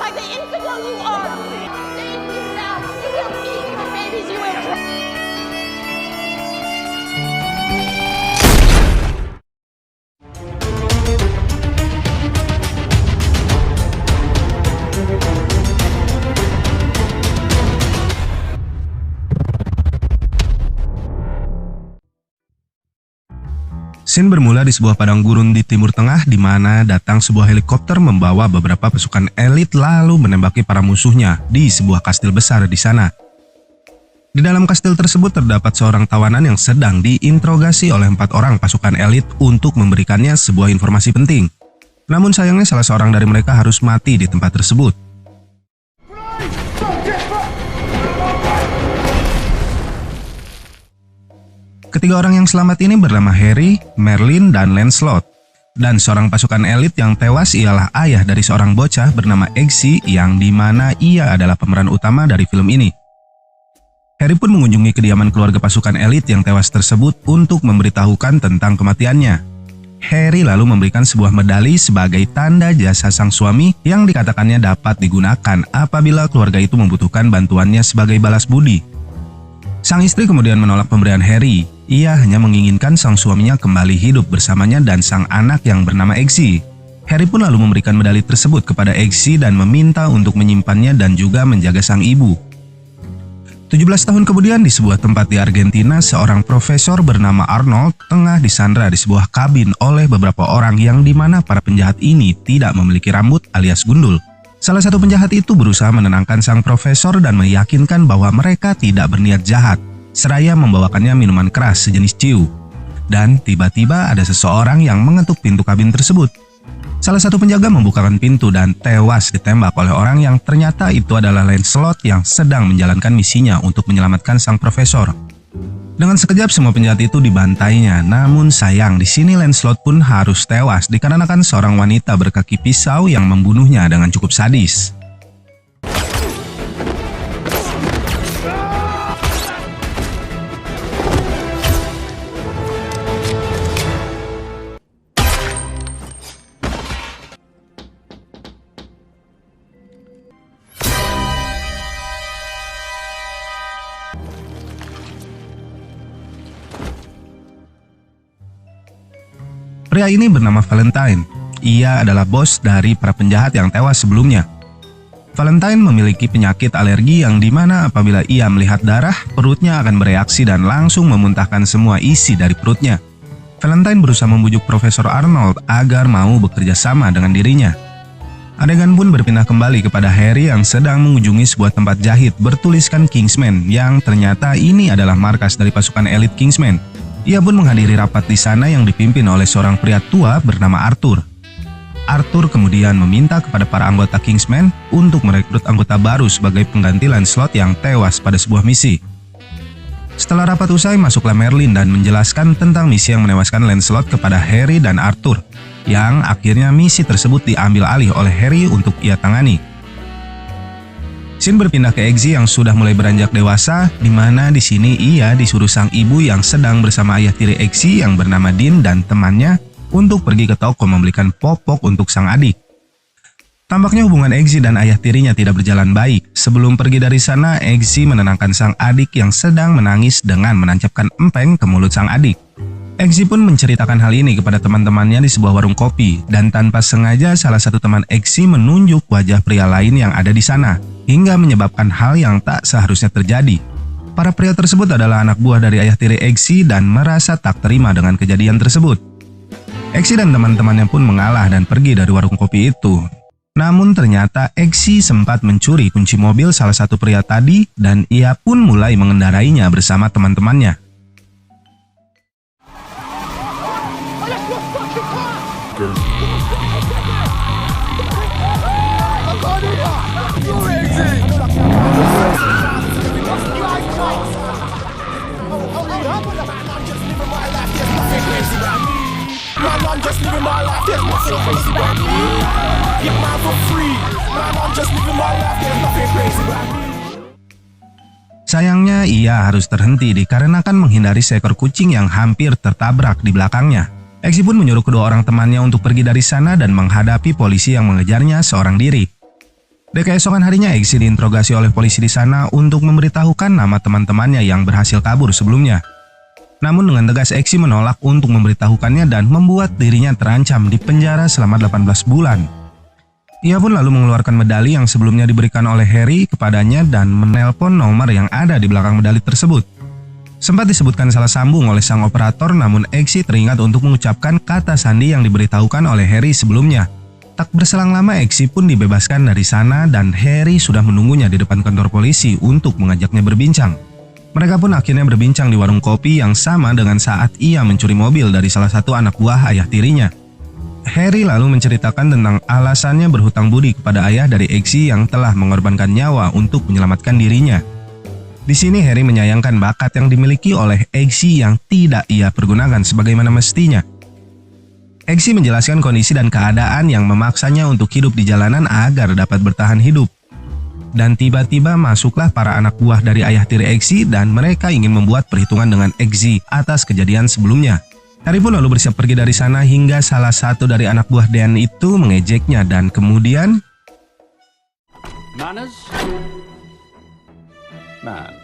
like the infidel you are. Thank you now. You will eat your babies. You will. Scene bermula di sebuah padang gurun di Timur Tengah di mana datang sebuah helikopter membawa beberapa pasukan elit lalu menembaki para musuhnya di sebuah kastil besar di sana. Di dalam kastil tersebut terdapat seorang tawanan yang sedang diinterogasi oleh 4 orang pasukan elit untuk memberikannya sebuah informasi penting. Namun sayangnya salah seorang dari mereka harus mati di tempat tersebut. Ketiga orang yang selamat ini bernama Harry, Merlin, dan Lancelot. Dan seorang pasukan elit yang tewas ialah ayah dari seorang bocah bernama Eggsy yang dimana ia adalah pemeran utama dari film ini. Harry pun mengunjungi kediaman keluarga pasukan elit yang tewas tersebut untuk memberitahukan tentang kematiannya. Harry lalu memberikan sebuah medali sebagai tanda jasa sang suami yang dikatakannya dapat digunakan apabila keluarga itu membutuhkan bantuannya sebagai balas budi. Sang istri kemudian menolak pemberian Harry. Ia hanya menginginkan sang suaminya kembali hidup bersamanya dan sang anak yang bernama Eggsy. Harry pun lalu memberikan medali tersebut kepada Eggsy dan meminta untuk menyimpannya dan juga menjaga sang ibu. 17 tahun kemudian di sebuah tempat di Argentina, seorang profesor bernama Arnold tengah disandra di sebuah kabin oleh beberapa orang yang dimana para penjahat ini tidak memiliki rambut alias gundul. Salah satu penjahat itu berusaha menenangkan sang profesor dan meyakinkan bahwa mereka tidak berniat jahat, seraya membawakannya minuman keras sejenis ciu. Dan tiba-tiba ada seseorang yang mengetuk pintu kabin tersebut. Salah satu penjaga membukakan pintu dan tewas ditembak oleh orang yang ternyata itu adalah Lancelot yang sedang menjalankan misinya untuk menyelamatkan sang profesor. Dengan sekejap semua penjahat itu dibantainya, namun sayang di sini Lancelot pun harus tewas dikarenakan seorang wanita berkaki pisau yang membunuhnya dengan cukup sadis. Pria ini bernama Valentine. Ia adalah bos dari para penjahat yang tewas sebelumnya. Valentine memiliki penyakit alergi yang dimana apabila ia melihat darah, perutnya akan bereaksi dan langsung memuntahkan semua isi dari perutnya. Valentine berusaha membujuk Profesor Arnold agar mau bekerja sama dengan dirinya. Adegan pun berpindah kembali kepada Harry yang sedang mengunjungi sebuah tempat jahit bertuliskan Kingsman yang ternyata ini adalah markas dari pasukan elit Kingsman. Ia pun menghadiri rapat di sana yang dipimpin oleh seorang pria tua bernama Arthur. Arthur kemudian meminta kepada para anggota Kingsman untuk merekrut anggota baru sebagai pengganti Lancelot yang tewas pada sebuah misi. Setelah rapat usai, masuklah Merlin dan menjelaskan tentang misi yang menewaskan Lancelot kepada Harry dan Arthur, yang akhirnya misi tersebut diambil alih oleh Harry untuk ia tangani. Scene berpindah ke Eggsy yang sudah mulai beranjak dewasa, di mana di sini ia disuruh sang ibu yang sedang bersama ayah tiri Eggsy yang bernama Dean dan temannya untuk pergi ke toko membelikan popok untuk sang adik. Tampaknya hubungan Eggsy dan ayah tirinya tidak berjalan baik. Sebelum pergi dari sana, Eggsy menenangkan sang adik yang sedang menangis dengan menancapkan empeng ke mulut sang adik. Eggsy pun menceritakan hal ini kepada teman-temannya di sebuah warung kopi, dan tanpa sengaja salah satu teman Eggsy menunjuk wajah pria lain yang ada di sana, hingga menyebabkan hal yang tak seharusnya terjadi. Para pria tersebut adalah anak buah dari ayah tiri Eggsy dan merasa tak terima dengan kejadian tersebut. Eggsy dan teman-temannya pun mengalah dan pergi dari warung kopi itu. Namun ternyata Eggsy sempat mencuri kunci mobil salah satu pria tadi dan ia pun mulai mengendarainya bersama teman-temannya. Sayangnya ia harus terhenti dikarenakan menghindari seekor kucing yang hampir tertabrak di belakangnya. Eggsy pun menyuruh kedua orang temannya untuk pergi dari sana dan menghadapi polisi yang mengejarnya seorang diri. Di keesokan harinya, Exi diinterogasi oleh polisi di sana untuk memberitahukan nama teman-temannya yang berhasil kabur sebelumnya. Namun dengan tegas Exi menolak untuk memberitahukannya dan membuat dirinya terancam di penjara selama 18 bulan. Ia pun lalu mengeluarkan medali yang sebelumnya diberikan oleh Harry kepadanya dan menelpon nomor yang ada di belakang medali tersebut. Sempat disebutkan salah sambung oleh sang operator, namun Exi teringat untuk mengucapkan kata sandi yang diberitahukan oleh Harry sebelumnya. Tak berselang lama, Exi pun dibebaskan dari sana dan Harry sudah menunggunya di depan kantor polisi untuk mengajaknya berbincang. Mereka pun akhirnya berbincang di warung kopi yang sama dengan saat ia mencuri mobil dari salah satu anak buah ayah tirinya. Harry lalu menceritakan tentang alasannya berhutang budi kepada ayah dari Exi yang telah mengorbankan nyawa untuk menyelamatkan dirinya. Di sini Harry menyayangkan bakat yang dimiliki oleh Exi yang tidak ia pergunakan sebagaimana mestinya. Exi menjelaskan kondisi dan keadaan yang memaksanya untuk hidup di jalanan agar dapat bertahan hidup. Dan tiba-tiba masuklah para anak buah dari ayah tiri Exi dan mereka ingin membuat perhitungan dengan Exi atas kejadian sebelumnya. Harry pun lalu bersiap pergi dari sana hingga salah satu dari anak buah Dan itu mengejeknya dan kemudian Manners? Man.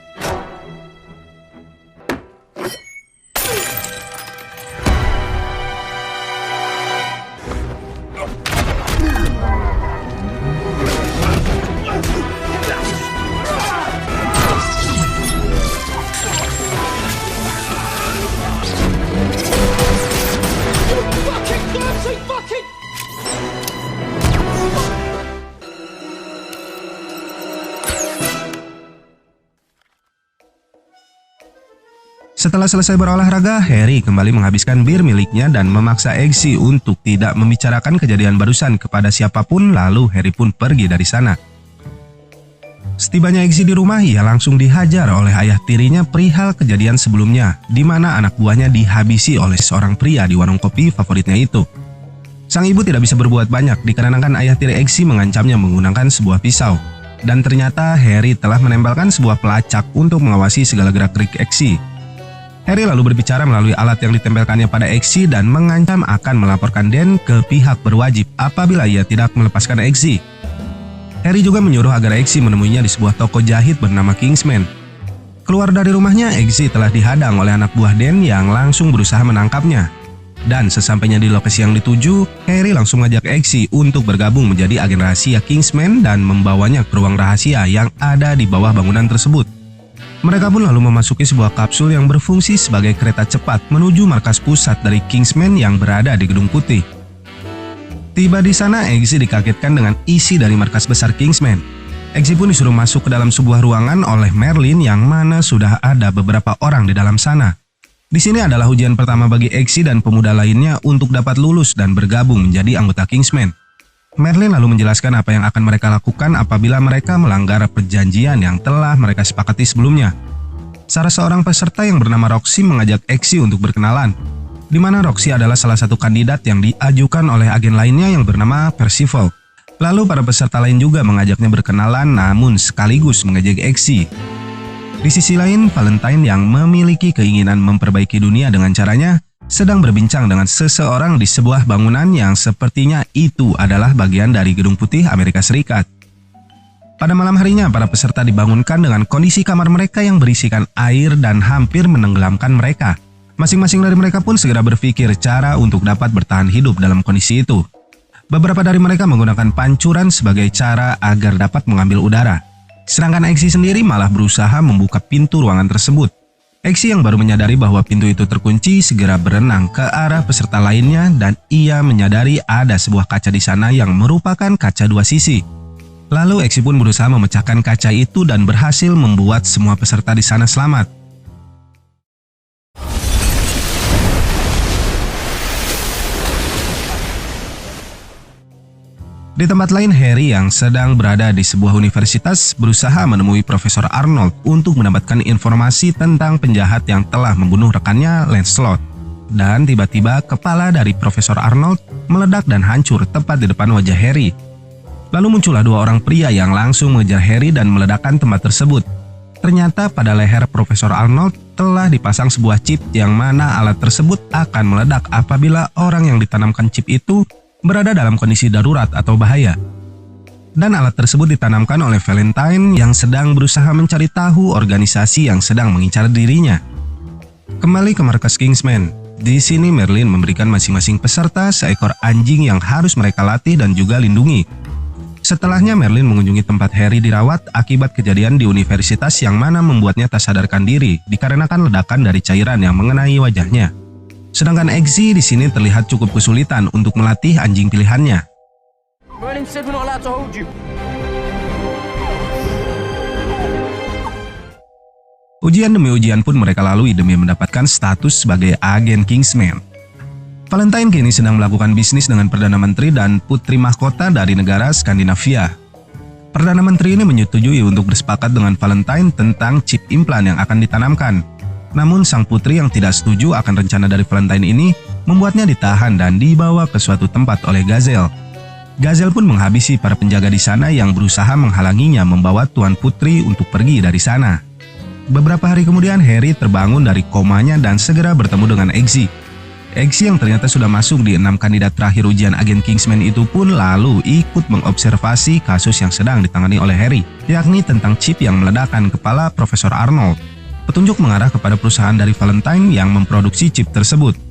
Setelah selesai berolahraga, Harry kembali menghabiskan bir miliknya dan memaksa Exi untuk tidak membicarakan kejadian barusan kepada siapapun, lalu Harry pun pergi dari sana. Setibanya Exi di rumah, ia langsung dihajar oleh ayah tirinya perihal kejadian sebelumnya, di mana anak buahnya dihabisi oleh seorang pria di warung kopi favoritnya itu. Sang ibu tidak bisa berbuat banyak dikarenakan ayah tiri Exi mengancamnya menggunakan sebuah pisau. Dan ternyata Harry telah menempelkan sebuah pelacak untuk mengawasi segala gerak-gerik Exi. Harry lalu berbicara melalui alat yang ditempelkannya pada Exi dan mengancam akan melaporkan Dan ke pihak berwajib apabila ia tidak melepaskan Exi. Harry juga menyuruh agar Exi menemuinya di sebuah toko jahit bernama Kingsman. Keluar dari rumahnya, Exi telah dihadang oleh anak buah Dan yang langsung berusaha menangkapnya. Dan sesampainya di lokasi yang dituju, Harry langsung mengajak Exi untuk bergabung menjadi agen rahasia Kingsman dan membawanya ke ruang rahasia yang ada di bawah bangunan tersebut. Mereka pun lalu memasuki sebuah kapsul yang berfungsi sebagai kereta cepat menuju markas pusat dari Kingsman yang berada di Gedung Putih. Tiba di sana, Exi dikagetkan dengan isi dari markas besar Kingsman. Exi pun disuruh masuk ke dalam sebuah ruangan oleh Merlin yang mana sudah ada beberapa orang di dalam sana. Di sini adalah ujian pertama bagi Exi dan pemuda lainnya untuk dapat lulus dan bergabung menjadi anggota Kingsman. Merlin lalu menjelaskan apa yang akan mereka lakukan apabila mereka melanggar perjanjian yang telah mereka sepakati sebelumnya. Salah seorang peserta yang bernama Roxy mengajak Exi untuk berkenalan, di mana Roxy adalah salah satu kandidat yang diajukan oleh agen lainnya yang bernama Percival. Lalu para peserta lain juga mengajaknya berkenalan namun sekaligus mengejek Exi. Di sisi lain, Valentine yang memiliki keinginan memperbaiki dunia dengan caranya sedang berbincang dengan seseorang di sebuah bangunan yang sepertinya itu adalah bagian dari Gedung Putih Amerika Serikat. Pada malam harinya, para peserta dibangunkan dengan kondisi kamar mereka yang berisikan air dan hampir menenggelamkan mereka. Masing-masing dari mereka pun segera berpikir cara untuk dapat bertahan hidup dalam kondisi itu. Beberapa dari mereka menggunakan pancuran sebagai cara agar dapat mengambil udara. Sedangkan Exi sendiri malah berusaha membuka pintu ruangan tersebut. Exi yang baru menyadari bahwa pintu itu terkunci segera berenang ke arah peserta lainnya dan ia menyadari ada sebuah kaca di sana yang merupakan kaca dua sisi. Lalu Exi pun berusaha memecahkan kaca itu dan berhasil membuat semua peserta di sana selamat. Di tempat lain, Harry yang sedang berada di sebuah universitas berusaha menemui Profesor Arnold untuk mendapatkan informasi tentang penjahat yang telah membunuh rekannya Lancelot. Dan tiba-tiba kepala dari Profesor Arnold meledak dan hancur tepat di depan wajah Harry. Lalu muncullah dua orang pria yang langsung mengejar Harry dan meledakkan tempat tersebut. Ternyata pada leher Profesor Arnold telah dipasang sebuah chip yang mana alat tersebut akan meledak apabila orang yang ditanamkan chip itu berada dalam kondisi darurat atau bahaya. Dan alat tersebut ditanamkan oleh Valentine yang sedang berusaha mencari tahu organisasi yang sedang mengincar dirinya. Kembali ke markas Kingsman. Di sini Merlin memberikan masing-masing peserta seekor anjing yang harus mereka latih dan juga lindungi. Setelahnya Merlin mengunjungi tempat Harry dirawat akibat kejadian di universitas yang mana membuatnya tak sadarkan diri dikarenakan ledakan dari cairan yang mengenai wajahnya. Sedangkan Eggsy di sini terlihat cukup kesulitan untuk melatih anjing pilihannya. Merlin said we're not allowed to hold you. Ujian demi ujian pun mereka lalui demi mendapatkan status sebagai agen Kingsman. Valentine kini sedang melakukan bisnis dengan Perdana Menteri dan Putri Mahkota dari negara Skandinavia. Perdana Menteri ini menyetujui untuk bersepakat dengan Valentine tentang chip implan yang akan ditanamkan. Namun sang putri yang tidak setuju akan rencana dari Valentine ini membuatnya ditahan dan dibawa ke suatu tempat oleh Gazelle. Gazelle pun menghabisi para penjaga di sana yang berusaha menghalanginya membawa Tuan Putri untuk pergi dari sana. Beberapa hari kemudian Harry terbangun dari komanya dan segera bertemu dengan Eggsy. Eggsy yang ternyata sudah masuk di 6 kandidat terakhir ujian agen Kingsman itu pun lalu ikut mengobservasi kasus yang sedang ditangani oleh Harry, yakni tentang chip yang meledakkan kepala Profesor Arnold. Petunjuk mengarah kepada perusahaan dari Valentine yang memproduksi chip tersebut.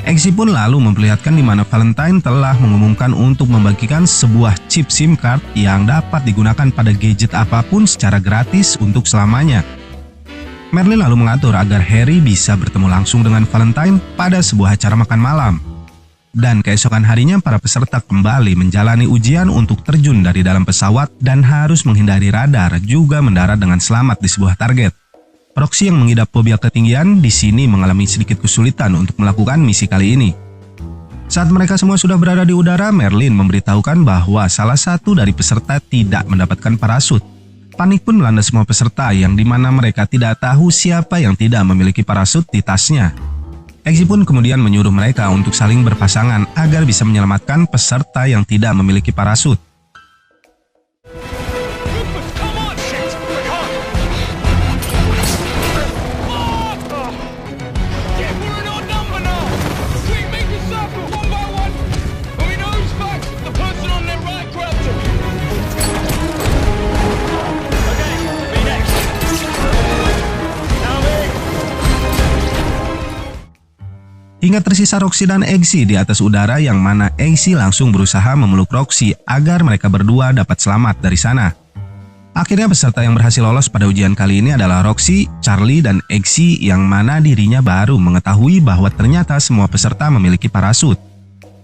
Eggsy pun lalu memperlihatkan di mana Valentine telah mengumumkan untuk membagikan sebuah chip SIM card yang dapat digunakan pada gadget apapun secara gratis untuk selamanya. Merlin lalu mengatur agar Harry bisa bertemu langsung dengan Valentine pada sebuah acara makan malam. Dan keesokan harinya para peserta kembali menjalani ujian untuk terjun dari dalam pesawat dan harus menghindari radar juga mendarat dengan selamat di sebuah target. Roxy yang mengidap fobia ketinggian di sini mengalami sedikit kesulitan untuk melakukan misi kali ini. Saat mereka semua sudah berada di udara, Merlin memberitahukan bahwa salah satu dari peserta tidak mendapatkan parasut. Panik pun melanda semua peserta yang dimana mereka tidak tahu siapa yang tidak memiliki parasut di tasnya. Eggsy pun kemudian menyuruh mereka untuk saling berpasangan agar bisa menyelamatkan peserta yang tidak memiliki parasut. Hingga tersisa Roxy dan Eggsy di atas udara yang mana Eggsy langsung berusaha memeluk Roxy agar mereka berdua dapat selamat dari sana. Akhirnya peserta yang berhasil lolos pada ujian kali ini adalah Roxy, Charlie, dan Eggsy yang mana dirinya baru mengetahui bahwa ternyata semua peserta memiliki parasut.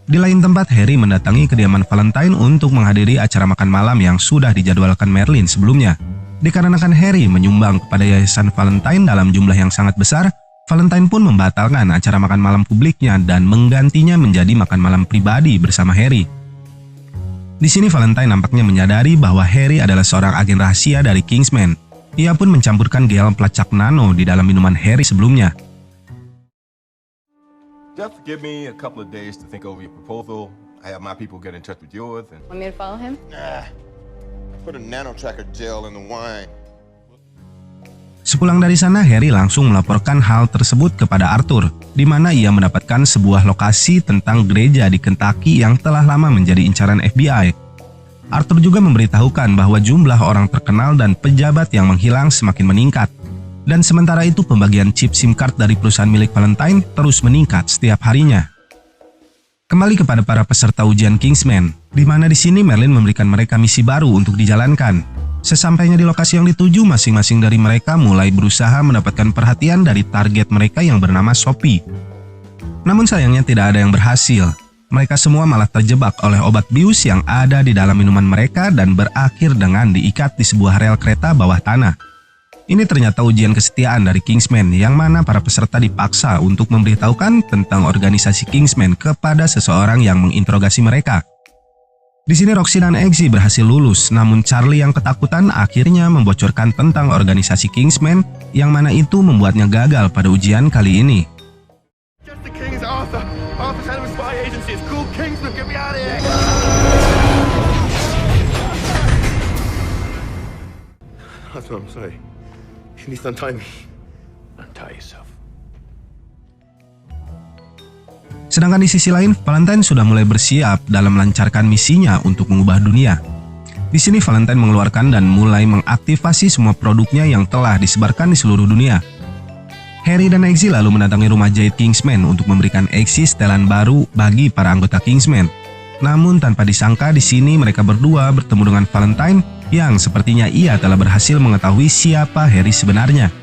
Di lain tempat, Harry mendatangi kediaman Valentine untuk menghadiri acara makan malam yang sudah dijadwalkan Merlin sebelumnya. Dikarenakan Harry menyumbang kepada yayasan Valentine dalam jumlah yang sangat besar, Valentine pun membatalkan acara makan malam publiknya dan menggantinya menjadi makan malam pribadi bersama Harry. Di sini Valentine nampaknya menyadari bahwa Harry adalah seorang agen rahasia dari Kingsman. Ia pun mencampurkan gel pelacak nano di dalam minuman Harry sebelumnya. Just give me a couple of days to think over your proposal. I have my people get in touch with yours and... Want me to follow him? Nah, put a nano tracker gel in the wine. Sepulang dari sana, Harry langsung melaporkan hal tersebut kepada Arthur, di mana ia mendapatkan sebuah lokasi tentang gereja di Kentucky yang telah lama menjadi incaran FBI. Arthur juga memberitahukan bahwa jumlah orang terkenal dan pejabat yang menghilang semakin meningkat. Dan sementara itu pembagian chip SIM card dari perusahaan milik Valentine terus meningkat setiap harinya. Kembali kepada para peserta ujian Kingsman, di mana di sini Merlin memberikan mereka misi baru untuk dijalankan. Sesampainya di lokasi yang dituju, masing-masing dari mereka mulai berusaha mendapatkan perhatian dari target mereka yang bernama Sophie. Namun sayangnya tidak ada yang berhasil. Mereka semua malah terjebak oleh obat bius yang ada di dalam minuman mereka dan berakhir dengan diikat di sebuah rel kereta bawah tanah. Ini ternyata ujian kesetiaan dari Kingsman yang mana para peserta dipaksa untuk memberitahukan tentang organisasi Kingsman kepada seseorang yang menginterogasi mereka. Di sini Roxy dan Eggsy berhasil lulus, namun Charlie yang ketakutan akhirnya membocorkan tentang organisasi Kingsman yang mana itu membuatnya gagal pada ujian kali ini. Sedangkan di sisi lain, Valentine sudah mulai bersiap dalam melancarkan misinya untuk mengubah dunia. Di sini Valentine mengeluarkan dan mulai mengaktifasi semua produknya yang telah disebarkan di seluruh dunia. Harry dan Eggsy lalu mendatangi rumah Jade Kingsman untuk memberikan Eggsy setelan baru bagi para anggota Kingsman. Namun tanpa disangka di sini mereka berdua bertemu dengan Valentine yang sepertinya ia telah berhasil mengetahui siapa Harry sebenarnya.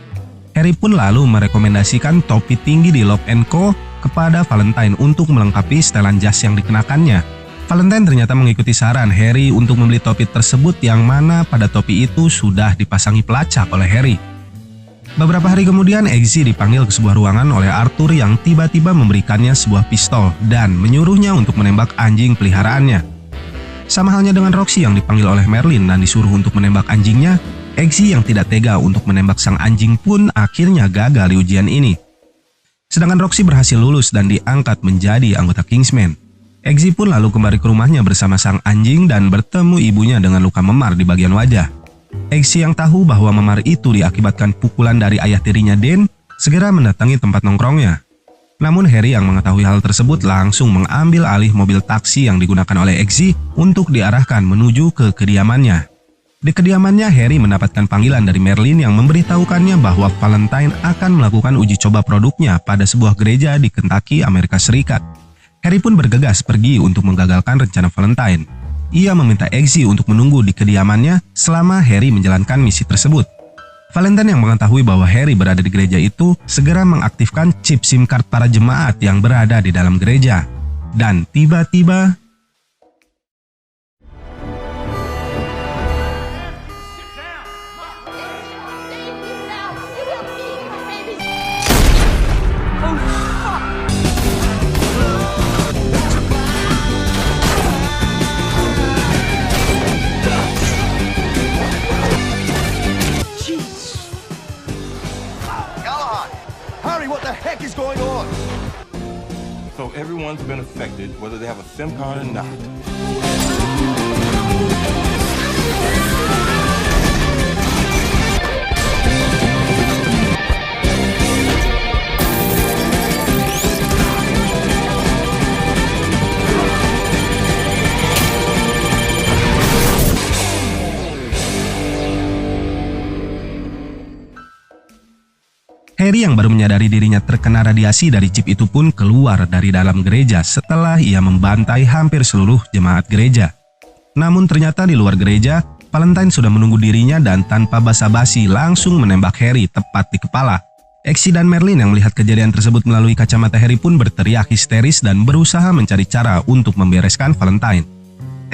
Harry pun lalu merekomendasikan topi tinggi di Love & Co kepada Valentine untuk melengkapi setelan jas yang dikenakannya. Valentine ternyata mengikuti saran Harry untuk membeli topi tersebut yang mana pada topi itu sudah dipasangi pelacak oleh Harry. Beberapa hari kemudian Eggsy dipanggil ke sebuah ruangan oleh Arthur yang tiba-tiba memberikannya sebuah pistol dan menyuruhnya untuk menembak anjing peliharaannya. Sama halnya dengan Roxy yang dipanggil oleh Merlin dan disuruh untuk menembak anjingnya, Eggsy yang tidak tega untuk menembak sang anjing pun akhirnya gagal di ujian ini. Sedangkan Roxy berhasil lulus dan diangkat menjadi anggota Kingsman. Eggsy pun lalu kembali ke rumahnya bersama sang anjing dan bertemu ibunya dengan luka memar di bagian wajah. Eggsy yang tahu bahwa memar itu diakibatkan pukulan dari ayah tirinya Dan, segera mendatangi tempat nongkrongnya. Namun Harry yang mengetahui hal tersebut langsung mengambil alih mobil taksi yang digunakan oleh Eggsy untuk diarahkan menuju ke kediamannya. Di kediamannya, Harry mendapatkan panggilan dari Merlin yang memberitahukannya bahwa Valentine akan melakukan uji coba produknya pada sebuah gereja di Kentucky, Amerika Serikat. Harry pun bergegas pergi untuk menggagalkan rencana Valentine. Ia meminta Eggsy untuk menunggu di kediamannya selama Harry menjalankan misi tersebut. Valentine yang mengetahui bahwa Harry berada di gereja itu segera mengaktifkan chip SIM card para jemaat yang berada di dalam gereja. Dan tiba-tiba What the heck is going on? So everyone's been affected, whether they have a SIM card or not. Harry yang baru menyadari dirinya terkena radiasi dari chip itu pun keluar dari dalam gereja setelah ia membantai hampir seluruh jemaat gereja. Namun ternyata di luar gereja, Valentine sudah menunggu dirinya dan tanpa basa-basi langsung menembak Harry tepat di kepala. Eggsy dan Merlin yang melihat kejadian tersebut melalui kacamata Harry pun berteriak histeris dan berusaha mencari cara untuk membereskan Valentine.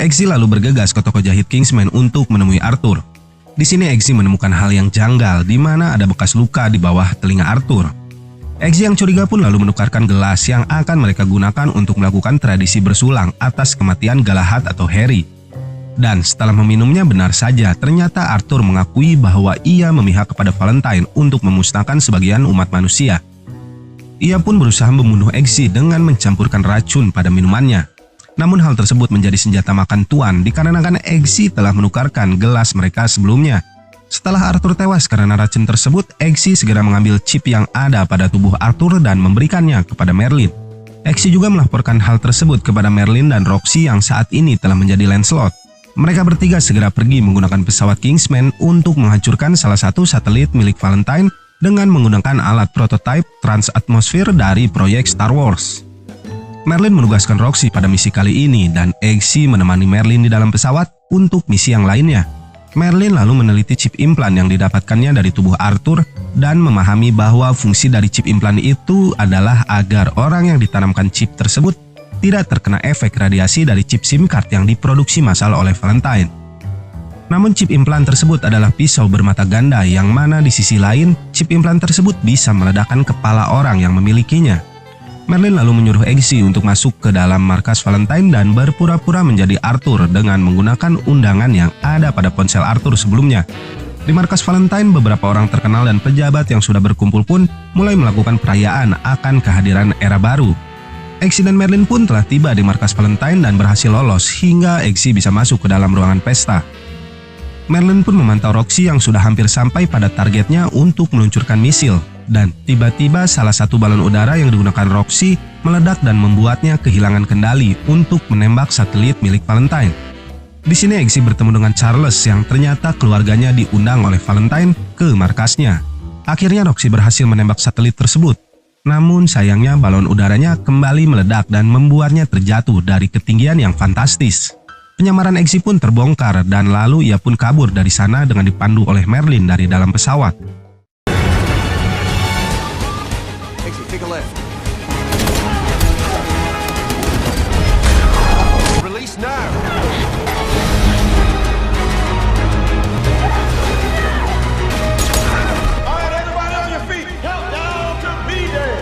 Eggsy lalu bergegas ke toko jahit Kingsman untuk menemui Arthur. Di sini Eggsy menemukan hal yang janggal di mana ada bekas luka di bawah telinga Arthur. Eggsy yang curiga pun lalu menukarkan gelas yang akan mereka gunakan untuk melakukan tradisi bersulang atas kematian Galahad atau Harry. Dan setelah meminumnya benar saja ternyata Arthur mengakui bahwa ia memihak kepada Valentine untuk memusnahkan sebagian umat manusia. Ia pun berusaha membunuh Eggsy dengan mencampurkan racun pada minumannya. Namun hal tersebut menjadi senjata makan tuan dikarenakan Eggsy telah menukarkan gelas mereka sebelumnya. Setelah Arthur tewas karena racun tersebut, Eggsy segera mengambil chip yang ada pada tubuh Arthur dan memberikannya kepada Merlin. Eggsy juga melaporkan hal tersebut kepada Merlin dan Roxy yang saat ini telah menjadi Lancelot. Mereka bertiga segera pergi menggunakan pesawat Kingsman untuk menghancurkan salah satu satelit milik Valentine dengan menggunakan alat prototipe transatmosfer dari proyek Star Wars. Merlin menugaskan Roxy pada misi kali ini dan Eggsy menemani Merlin di dalam pesawat untuk misi yang lainnya. Merlin lalu meneliti chip implan yang didapatkannya dari tubuh Arthur dan memahami bahwa fungsi dari chip implan itu adalah agar orang yang ditanamkan chip tersebut tidak terkena efek radiasi dari chip SIM card yang diproduksi massal oleh Valentine. Namun chip implan tersebut adalah pisau bermata ganda yang mana di sisi lain chip implan tersebut bisa meledakkan kepala orang yang memilikinya. Merlin lalu menyuruh Eggsy untuk masuk ke dalam markas Valentine dan berpura-pura menjadi Arthur dengan menggunakan undangan yang ada pada ponsel Arthur sebelumnya. Di markas Valentine, beberapa orang terkenal dan pejabat yang sudah berkumpul pun mulai melakukan perayaan akan kehadiran era baru. Eggsy dan Merlin pun telah tiba di markas Valentine dan berhasil lolos hingga Eggsy bisa masuk ke dalam ruangan pesta. Merlin pun memantau Roxy yang sudah hampir sampai pada targetnya untuk meluncurkan misil. Dan tiba-tiba salah satu balon udara yang digunakan Roxy meledak dan membuatnya kehilangan kendali untuk menembak satelit milik Valentine. Di sini Eggsy bertemu dengan Charles yang ternyata keluarganya diundang oleh Valentine ke markasnya. Akhirnya Roxy berhasil menembak satelit tersebut. Namun sayangnya balon udaranya kembali meledak dan membuatnya terjatuh dari ketinggian yang fantastis. Penyamaran Eggsy pun terbongkar dan lalu ia pun kabur dari sana dengan dipandu oleh Merlin dari dalam pesawat. Eggsy, take a left. Release now. All right, everybody on your feet. Countdown to be there.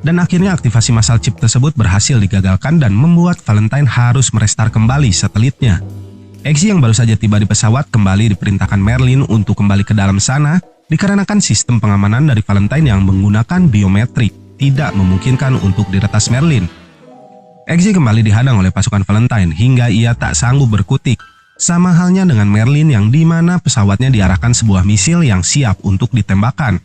Dan akhirnya aktivasi massal chip tersebut berhasil digagalkan dan membuat Valentine harus merestar kembali satelitnya. Eggsy yang baru saja tiba di pesawat kembali diperintahkan Merlin untuk kembali ke dalam sana dikarenakan sistem pengamanan dari Valentine yang menggunakan biometrik tidak memungkinkan untuk diretas Merlin. Eggsy kembali dihadang oleh pasukan Valentine hingga ia tak sanggup berkutik. Sama halnya dengan Merlin yang dimana pesawatnya diarahkan sebuah misil yang siap untuk ditembakkan.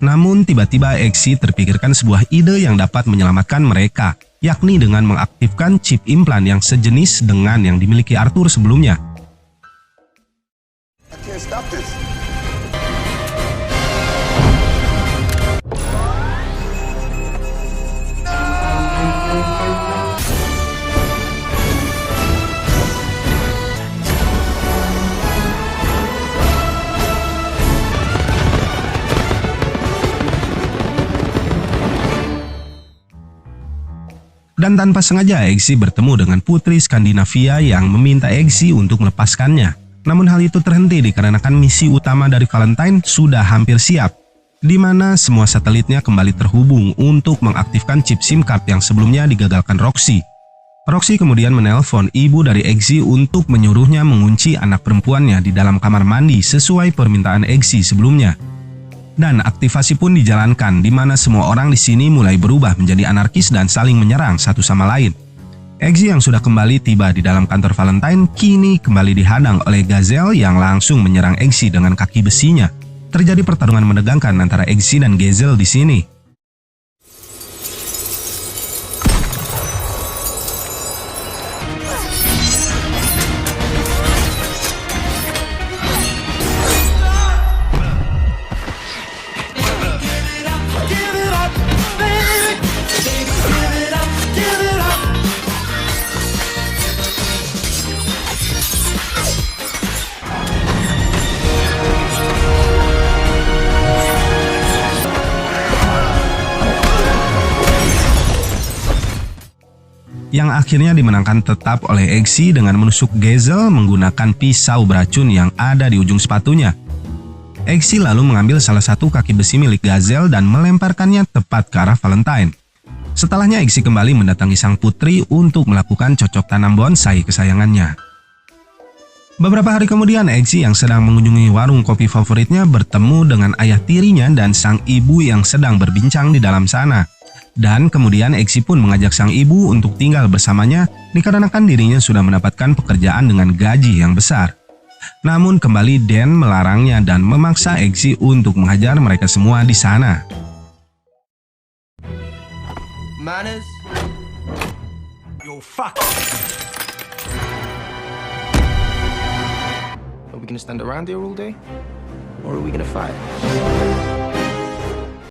Namun tiba-tiba Eggsy terpikirkan sebuah ide yang dapat menyelamatkan mereka, yakni dengan mengaktifkan chip implan yang sejenis dengan yang dimiliki Arthur sebelumnya. I can't stop this. Dan tanpa sengaja Eggsy bertemu dengan putri Skandinavia yang meminta Eggsy untuk melepaskannya. Namun hal itu terhenti dikarenakan misi utama dari Valentine sudah hampir siap, di mana semua satelitnya kembali terhubung untuk mengaktifkan chip SIM card yang sebelumnya digagalkan Roxy. Roxy kemudian menelpon ibu dari Eggsy untuk menyuruhnya mengunci anak perempuannya di dalam kamar mandi sesuai permintaan Eggsy sebelumnya. Dan aktivasi pun dijalankan di mana semua orang di sini mulai berubah menjadi anarkis dan saling menyerang satu sama lain. Eggsy yang sudah kembali tiba di dalam kantor Valentine kini kembali dihadang oleh Gazelle yang langsung menyerang Eggsy dengan kaki besinya. Terjadi pertarungan menegangkan antara Eggsy dan Gazelle di sini. Yang akhirnya dimenangkan tetap oleh Eggsy dengan menusuk Gazelle menggunakan pisau beracun yang ada di ujung sepatunya. Eggsy lalu mengambil salah satu kaki besi milik Gazelle dan melemparkannya tepat ke arah Valentine. Setelahnya Eggsy kembali mendatangi sang putri untuk melakukan cocok tanam bonsai kesayangannya. Beberapa hari kemudian Eggsy yang sedang mengunjungi warung kopi favoritnya bertemu dengan ayah tirinya dan sang ibu yang sedang berbincang di dalam sana. Dan kemudian Eggsy pun mengajak sang ibu untuk tinggal bersamanya dikarenakan dirinya sudah mendapatkan pekerjaan dengan gaji yang besar. Namun kembali Dan melarangnya dan memaksa Eggsy untuk menghajar mereka semua di sana. Manners? Yo, fuck! Are we gonna stand around here all day? Or are we gonna fight?